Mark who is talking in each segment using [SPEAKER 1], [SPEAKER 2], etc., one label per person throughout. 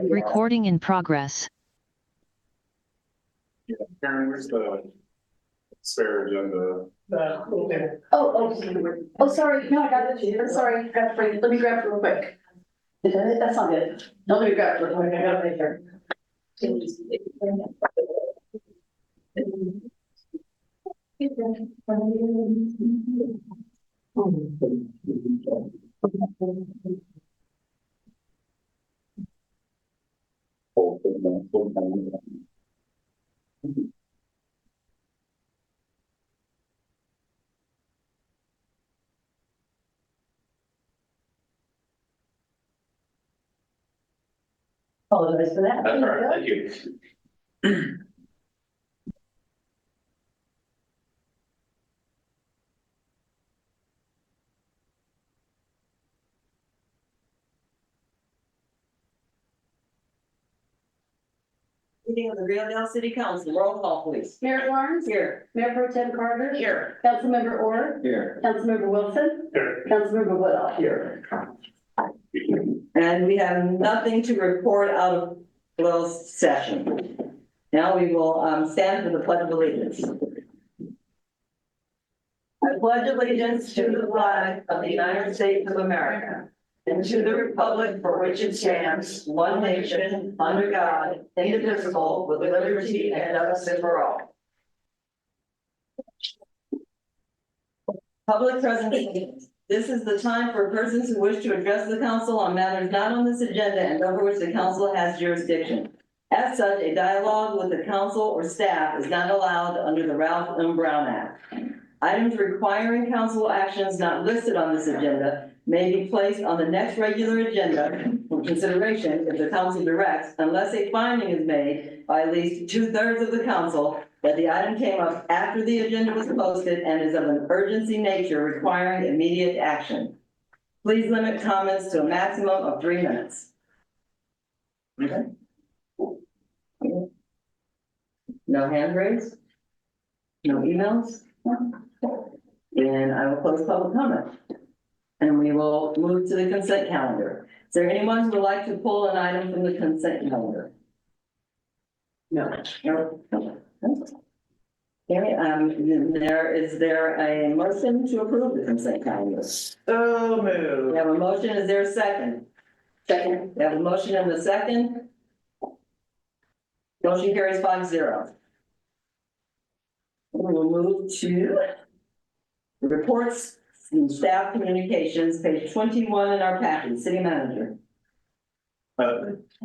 [SPEAKER 1] Recording in progress.
[SPEAKER 2] Karen, where's the spare agenda?
[SPEAKER 3] Oh, sorry. No, I got it. I'm sorry. Let me grab it real quick. That's not good. No, let me grab it real quick. I got it right here. Apologize for that.
[SPEAKER 2] That's all right, thank you.
[SPEAKER 4] Meeting of the Rio Dell City Council, roll call please.
[SPEAKER 3] Mayor Lawrence?
[SPEAKER 4] Here.
[SPEAKER 3] Mayor Pro Tem Carter?
[SPEAKER 4] Here.
[SPEAKER 3] Councilmember Orr?
[SPEAKER 2] Here.
[SPEAKER 3] Councilmember Wilson?
[SPEAKER 2] Here.
[SPEAKER 3] Councilmember Woodall?
[SPEAKER 2] Here.
[SPEAKER 4] And we have nothing to report out of closed session. Now we will stand for the Pledge of Allegiance. I pledge allegiance to the flag of the United States of America and to the republic for which it stands, one nation, under God, indivisible, with liberty and justice for all. Public presentations. This is the time for persons who wish to address the council on matters not on this agenda and over which the council has jurisdiction. As such, a dialogue with the council or staff is not allowed under the Ralph M. Brown Act. Items requiring council actions not listed on this agenda may be placed on the next regular agenda for consideration if the council directs, unless a finding is made by at least 2/3 of the council that the item came up after the agenda was posted and is of an urgency nature requiring immediate action. Please limit comments to a maximum of 3 minutes. Okay. No hand raised? No emails? And I will close public comment. And we will move to the consent calendar. Is there anyone who would like to pull an item from the consent calendar? No. No. Okay, is there a motion to approve the consent calendar?
[SPEAKER 2] So moved.
[SPEAKER 4] We have a motion, is there a second? Second. We have a motion and a second. Motion carries 5-0. We will move to the reports and staff communications, page 21 in our package. City Manager.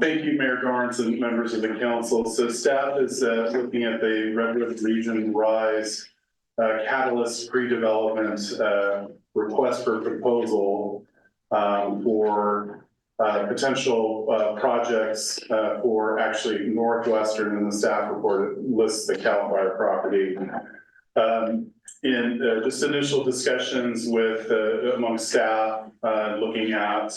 [SPEAKER 2] Thank you, Mayor Garnes and members of the council. So staff is looking at the Red River Region RISE catalyst pre-development request for proposal for potential projects for actually Northwestern, and the staff report lists the CAL FIRE property. In just initial discussions with among staff, looking at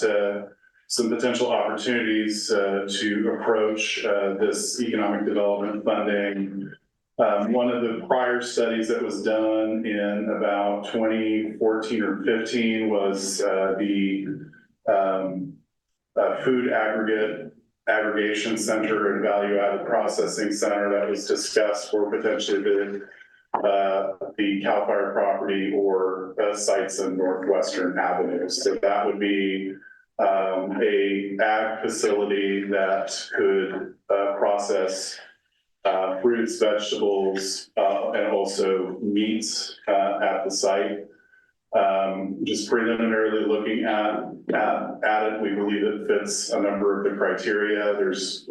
[SPEAKER 2] some potential opportunities to approach this economic development funding. One of the prior studies that was done in about 2014 or 15 was the food aggregation center and value-added processing center that was discussed for potentially the CAL FIRE property or sites in Northwestern Avenue. So that would be a ag facility that could process fruits, vegetables, and also meats at the site. Just preliminarily looking at it, we believe it fits a number of the criteria. There's,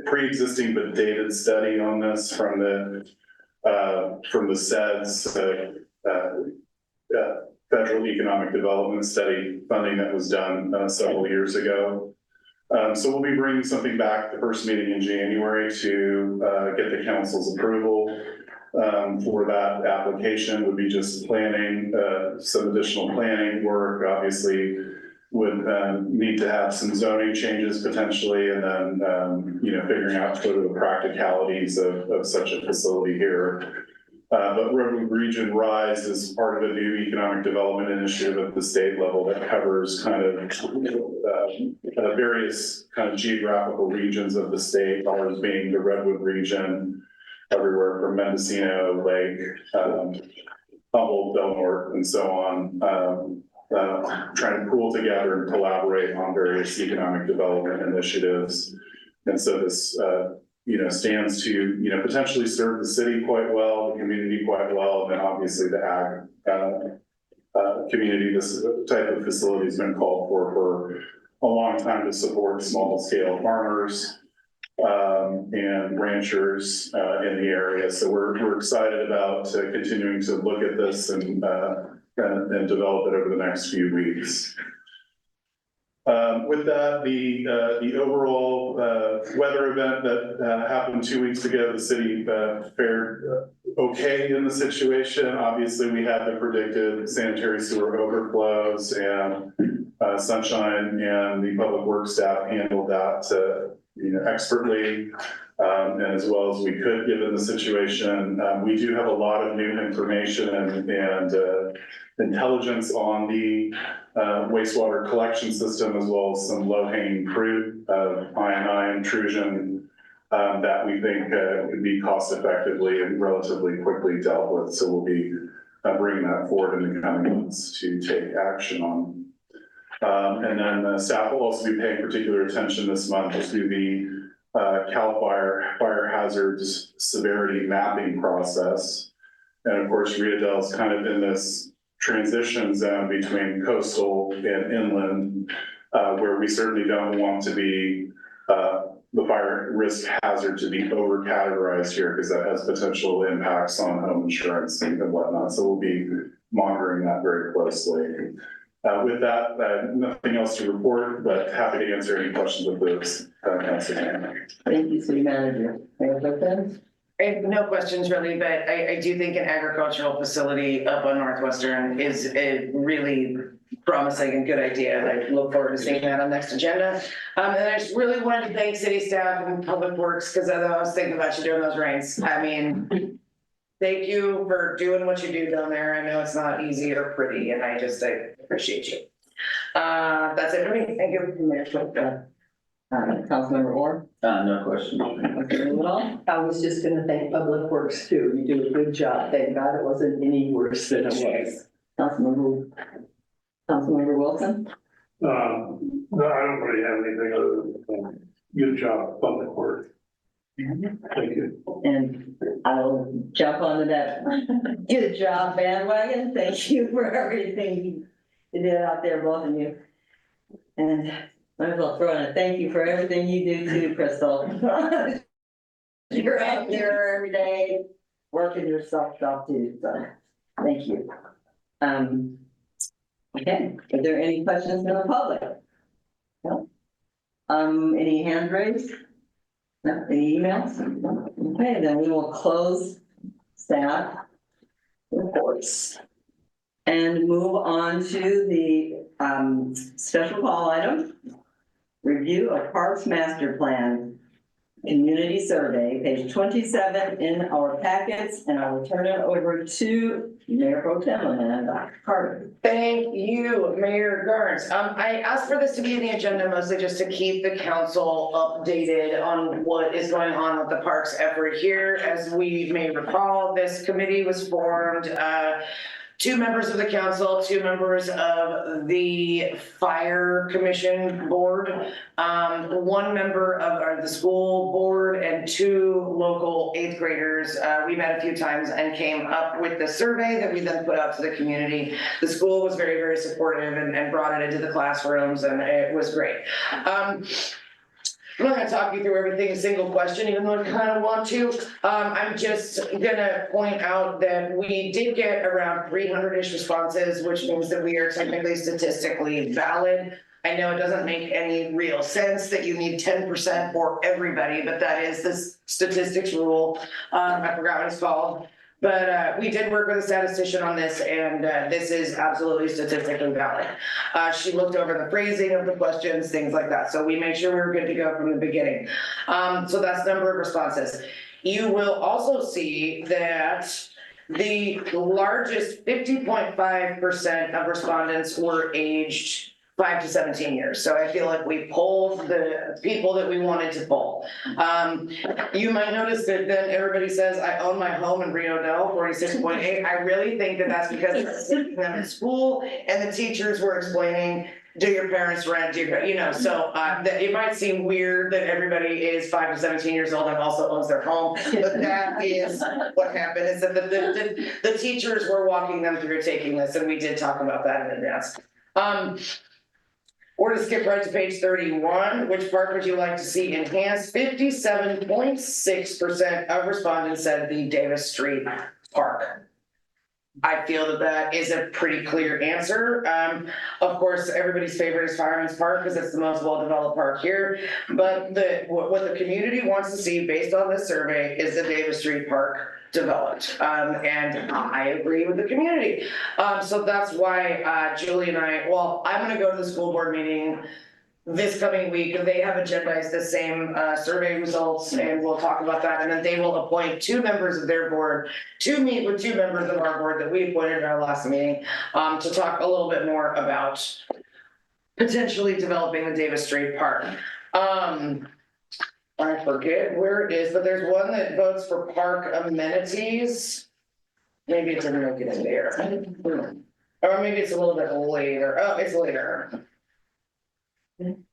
[SPEAKER 2] pre-existing but dated study on this from the SEDS, Federal Economic Development Study funding that was done several years ago. So we'll be bringing something back the first meeting in January to get the council's approval for that application. Would be just planning, some additional planning work, obviously would need to have some zoning changes potentially, and then, figuring out sort of the practicalities of such a facility here. But Redwood Region Rise is part of a new economic development initiative at the state level that covers kind of various kind of geographical regions of the state, ours being the Redwood region, everywhere from Mendocino, Lake, Humboldt, Del Norte, and so on. Trying to pool together and collaborate on various economic development initiatives. And so this, stands to, potentially serve the city quite well, the community quite well, and then obviously the ag community. This type of facility has been called for a long time to support small scale farmers and ranchers in the area. So we're excited about continuing to look at this and develop it over the next few weeks. With that, the overall weather event that happened 2 weeks ago, the city fared okay in the situation. Obviously, we had the predicted sanitary sewer overflows, and Sunshine and the public works staff handled that expertly and as well as we could given the situation. We do have a lot of new information and intelligence on the wastewater collection system, as well as some low-hanging fruit of I&I intrusion that we think could be cost effectively and relatively quickly dealt with. So we'll be bringing that forward in the coming months to take action on. And then staff will also be paying particular attention this month to the CAL fire hazards severity mapping process. And of course, Rio Dell is kind of in this transition zone between coastal and inland, where we certainly don't want to be the fire risk hazard to be over categorized here, because that has potential impacts on home insurance and whatnot. So we'll be monitoring that very closely. With that, nothing else to report, but happy to answer any questions of those.
[SPEAKER 4] Thank you, City Manager. Mayor Pro Tem?
[SPEAKER 5] I have no questions really, but I do think an agricultural facility up on Northwestern is a really promising and good idea. I look forward to seeing that on next agenda. And I just really wanted to thank city staff and public works, because I was thinking about you during those rains. I mean, thank you for doing what you do down there. I know it's not easy or pretty, and I appreciate you. That's it for me. Thank you, Mayor Pro Tem.
[SPEAKER 4] Councilmember Orr?
[SPEAKER 6] No question.
[SPEAKER 7] I was just gonna thank Public Works too. You do a good job. Thank God it wasn't any worse than it was.
[SPEAKER 4] Councilmember Wilson?
[SPEAKER 8] No, I don't really have anything other than good job, Public Works. Thank you.
[SPEAKER 4] And I'll jump onto that good job bandwagon. Thank you for everything you did out there, both of you. And might as well throw in a thank you for everything you do too, Crystal. You're out there every day working yourself off too, so thank you. Okay, are there any questions from the public? No? Any hand raised? No, any emails? Okay, then we will close staff reports and move on to the special call item. Review of Parks Master Plan Community Survey, page 27 in our packets, and I will turn it over to Mayor Pro Tem and Dr. Carter.
[SPEAKER 5] Thank you, Mayor Garnes. I asked for this to be in the agenda mostly just to keep the council updated on what is going on with the parks effort here. As we may recall, this committee was formed, 2 members of the council, 2 members of the fire commission board, 1 member of the school board, and 2 local 8th graders. We met a few times and came up with the survey that we then put out to the community. The school was very, very supportive and brought it into the classrooms, and it was great. I'm not gonna talk you through everything single question, even though I kind of want to. I'm just gonna point out that we did get around 300-ish responses, which means that we are technically statistically valid. I know it doesn't make any real sense that you need 10% for everybody, but that is the statistics rule. I forgot what it's called. But we did work with a statistician on this, and this is absolutely statistically valid. She looked over the phrasing of the questions, things like that. So we made sure we were good to go from the beginning. So that's the number of responses. You will also see that The largest 50.5% of respondents were aged 5 to 17 years. So I feel like we polled the people that we wanted to poll. You might notice that then everybody says, I own my home in Rio Dell, 46.8. I really think that that's because they're sitting them in school and the teachers were explaining, do your parents rent, so that it might seem weird that everybody is 5 to 17 years old and also owns their home. But that is what happened, is that the teachers were walking them through taking this, and we did talk about that in advance. Or to skip right to page 31, which park would you like to see enhanced? 57.6% of respondents said the Davis Street Park. I feel that that is a pretty clear answer. Of course, everybody's favorite is Fireman's Park because it's the most well-developed park here. But what the community wants to see based on this survey is the Davis Street Park developed. And I agree with the community. So that's why Julie and I'm gonna go to the school board meeting this coming week. They have agendized the same survey results, and we'll talk about that. And then they will appoint 2 members of their board to meet with 2 members of our board that we appointed in our last meeting to talk a little bit more about potentially developing the Davis Street Park. I forget where it is, but there's one that votes for park amenities. Maybe it didn't make it in there. Or maybe it's a little bit later. Oh, it's later.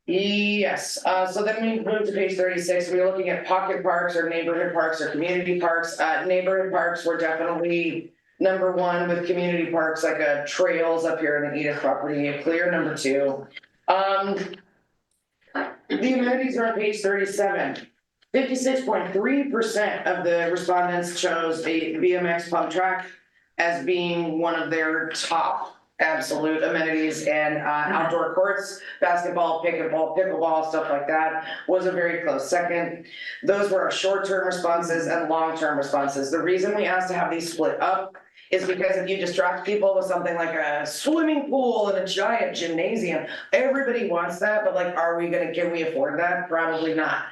[SPEAKER 5] Yes, so then we move to page 36. We're looking at pocket parks or neighborhood parks or community parks. Neighborhood parks were definitely number 1, with community parks like trails up here in the Edith property, a clear number 2. The amenities are on page 37. 56.3% of the respondents chose a BMX pump track as being one of their top absolute amenities, and outdoor courts, basketball, pickleball, stuff like that was a very close second. Those were our short-term responses and long-term responses. The reason we asked to have these split up is because if you distract people with something like a swimming pool and a giant gymnasium, everybody wants that, but like, can we afford that? Probably not.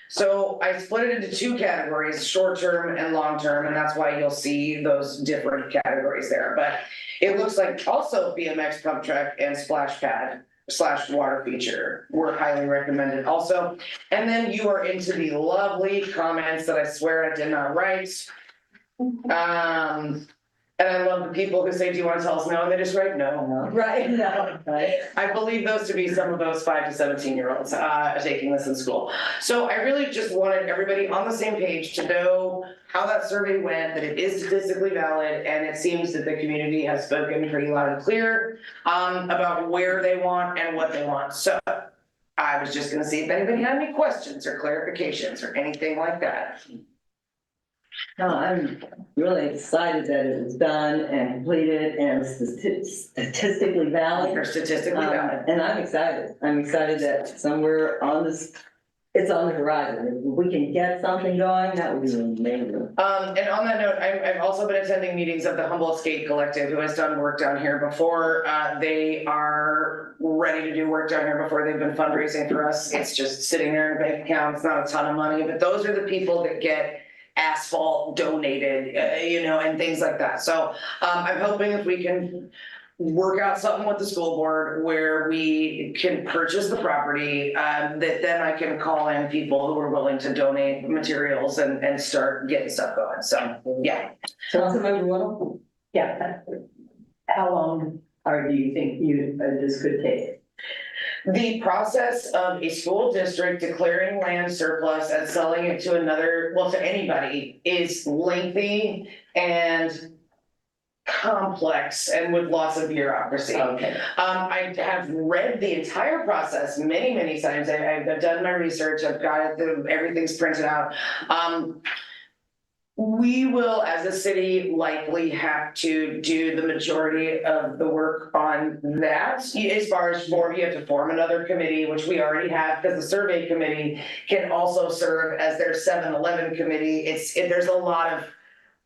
[SPEAKER 5] So I split it into 2 categories, short-term and long-term, and that's why you'll see those different categories there. But it looks like also BMX pump track and splash pad / water feature were highly recommended also. And then you are into the lovely comments that I swear I did not write. And I love the people who say, do you want to tell us no? And they just write no.
[SPEAKER 4] Right, no, right.
[SPEAKER 5] I believe those to be some of those 5 to 17-year-olds taking this in school. So I really just wanted everybody on the same page to know how that survey went, that it is statistically valid, and it seems that the community has spoken pretty loud and clear about where they want and what they want. So I was just gonna see if anybody had any questions or clarifications or anything like that.
[SPEAKER 4] No, I'm really excited that it was done and completed and statistically valid.
[SPEAKER 5] Or statistically valid.
[SPEAKER 4] And I'm excited. I'm excited that somewhere on this, it's on the horizon. If we can get something going, that would be amazing.
[SPEAKER 5] And on that note, I've also been attending meetings of the Humboldt Skate Collective, who has done work down here before. They are ready to do work down here before. They've been fundraising for us. It's just sitting there in a bank account. It's not a ton of money, but those are the people that get asphalt donated, and things like that. So I'm hoping if we can work out something with the school board where we can purchase the property, that then I can call in people who are willing to donate materials and start getting stuff going. So, yeah.
[SPEAKER 4] Councilmember Whittle?
[SPEAKER 7] Yeah. How long do you think this could take?
[SPEAKER 5] The process of a school district declaring land surplus and selling it to to anybody is lengthy and complex and with lots of bureaucracy.
[SPEAKER 7] Okay.
[SPEAKER 5] I have read the entire process many, many times. I've done my research. I've got it, everything's printed out. We will, as a city, likely have to do the majority of the work on that. As far as you have to form another committee, which we already have, because the survey committee can also serve as their 7-Eleven committee. There's a lot of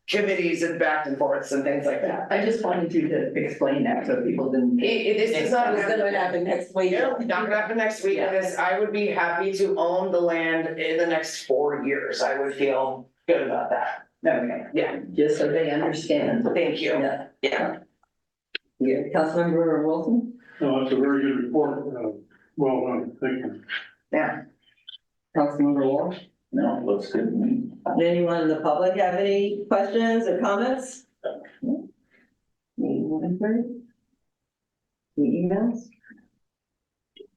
[SPEAKER 5] committees and back and forths and things like that.
[SPEAKER 7] I just wanted you to explain that so people didn't.
[SPEAKER 5] This is not
[SPEAKER 4] It's gonna happen next week.
[SPEAKER 5] not gonna happen next week.
[SPEAKER 7] Yeah.
[SPEAKER 5] I would be happy to own the land in the next 4 years. I would feel good about that.
[SPEAKER 7] Okay,
[SPEAKER 5] Yeah,
[SPEAKER 7] just so they understand.
[SPEAKER 5] thank you.
[SPEAKER 7] Yeah.
[SPEAKER 5] Yeah.
[SPEAKER 4] Yeah, Councilmember Wilson,
[SPEAKER 8] No, it's a very good report. Well done. Thank you.
[SPEAKER 5] Yeah.
[SPEAKER 4] Councilmember Walsh.
[SPEAKER 6] No, looks good to me.
[SPEAKER 4] Anyone in the public have any questions or comments? Anyone? The emails?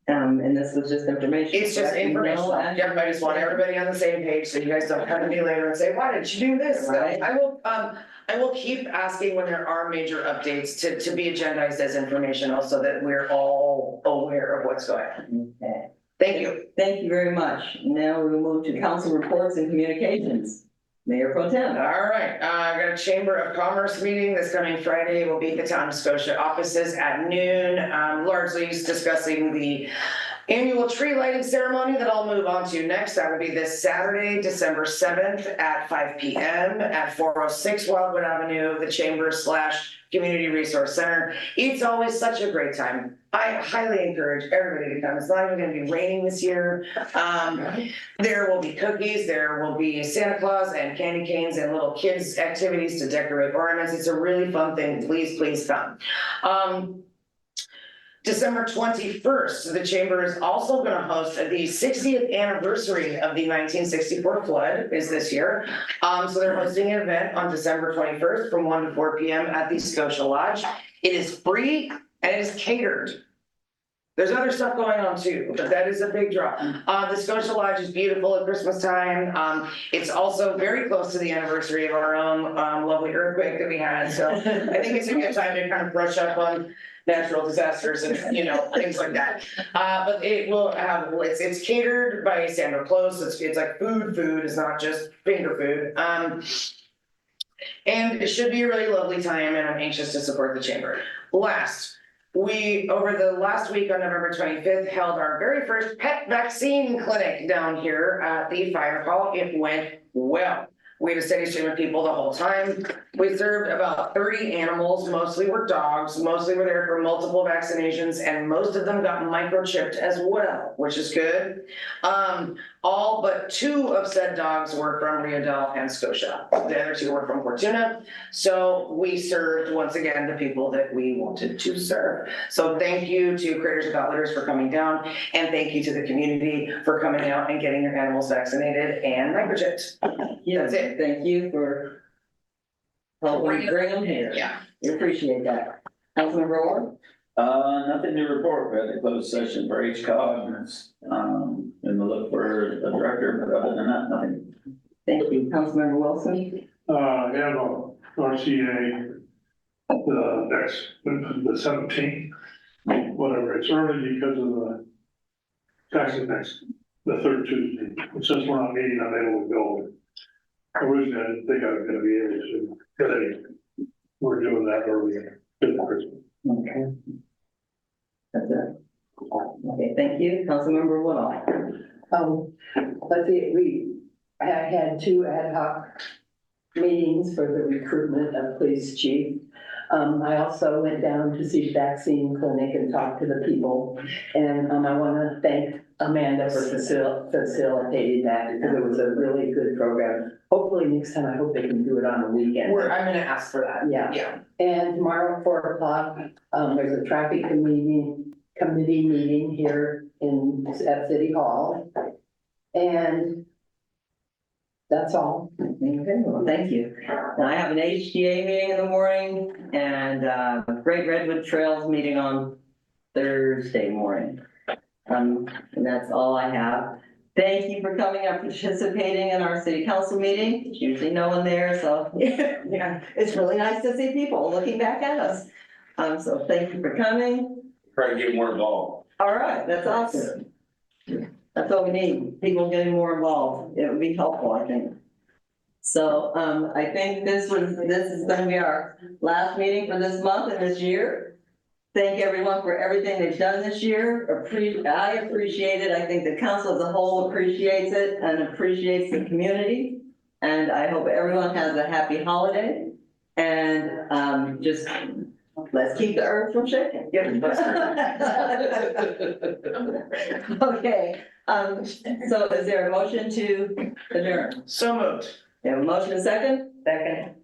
[SPEAKER 4] And this was just information.
[SPEAKER 5] It's just
[SPEAKER 4] correct?
[SPEAKER 5] informational.
[SPEAKER 4] No action.
[SPEAKER 5] Yep, I just want everybody on the same page, so you guys don't come to me later and say, why didn't you do this? So
[SPEAKER 4] Right.
[SPEAKER 5] I will keep asking when there are major updates to be agendized as informational so that we're all aware of what's going on.
[SPEAKER 4] Okay.
[SPEAKER 5] Thank you.
[SPEAKER 4] Thank you very much. Now we will move to council reports and communications. Mayor Pro Tem.
[SPEAKER 5] All right, I got a Chamber of Commerce meeting this coming Friday. We'll be at the Town of Scotia offices at noon, largely discussing the annual tree lighting ceremony that I'll move on to next. That will be this Saturday, December 7th at 5 p.m. at 406 Wildwood Avenue, the Chamber / Community Resource Center. It's always such a great time. I highly encourage everybody to come. It's not even going to be raining this year. There will be cookies, there will be Santa Claus and candy canes and little kids' activities to decorate ornaments. It's a really fun thing. Please, please come. December 21st, the Chamber is also going to host the 60th anniversary of the 1964 flood is this year. So they're hosting an event on December 21st from 1 to 4 p.m. at the Scotia Lodge. It is free and it is catered. There's other stuff going on too, but that is a big draw. The Scotia Lodge is beautiful at Christmas time. It's also very close to the anniversary of our own lovely earthquake that we had. So I think it's a good time to kind of brush up on natural disasters and, things like that. But it will have, it's catered by Sandra Close. It's like food. It's not just finger food. And it should be a really lovely time, and I'm anxious to support the Chamber. Over the last week on November 25th, held our very first pet vaccine clinic down here at the fire hall. It went well. We had a steady stream of people the whole time. We served about 30 animals, mostly were dogs, mostly were there for multiple vaccinations, and most of them got microchipped as well, which is good. All but 2 of said dogs were from Rio Dell and Scotia. The other 2 were from Fortuna. So we served, once again, the people that we wanted to serve. So thank you to Critters Without Litters for coming down, and thank you to the community for coming out and getting your animals vaccinated and microchipped. That's it.
[SPEAKER 4] Thank you for helping bring them here.
[SPEAKER 5] Yeah.
[SPEAKER 4] We appreciate that. Councilmember Ward?
[SPEAKER 6] Nothing to report. We had a closed session for HCOG, and the look for a director, but other than that, nothing.
[SPEAKER 4] Thank you. Councilmember Wilson?
[SPEAKER 8] I have a RCA, the 17th, whatever. It's early because of the third Tuesday. And since we're not meeting, I'm able to go. Originally, I didn't think I was gonna be able to, but anyway, we're doing that earlier. Good for Christmas.
[SPEAKER 4] Okay. That's it. Okay, thank you. Councilmember Woodall?
[SPEAKER 7] Let's see, I had 2 ad hoc meetings for the recruitment of police chief. I also went down to see the vaccine clinic and talked to the people. And I want to thank Amanda for facilitating that, because it was a really good program. Hopefully next time, I hope they can do it on a weekend.
[SPEAKER 5] I'm gonna ask for that.
[SPEAKER 7] Yeah.
[SPEAKER 5] Yeah.
[SPEAKER 7] And tomorrow at 4 o'clock, there's a traffic committee meeting here at City Hall. And that's all.
[SPEAKER 4] Okay, well, thank you. And I have an HDA meeting in the morning and Great Redwood Trails meeting on Thursday morning. And that's all I have. Thank you for coming and participating in our city council meeting. There's usually no one there, so yeah, it's really nice to see people looking back at us. So thank you for coming.
[SPEAKER 6] Try to get more involved.
[SPEAKER 4] All right, that's awesome. That's all we need, people getting more involved. It would be helpful, I think. So I think this is gonna be our last meeting for this month and this year. Thank everyone for everything they've done this year. I appreciate it. I think the council as a whole appreciates it and appreciates the community. And I hope everyone has a happy holiday. And just let's keep the earth from shaking. Okay, so is there a motion to adjourn?
[SPEAKER 5] So moved.
[SPEAKER 4] We have a motion and a second?
[SPEAKER 7] Second.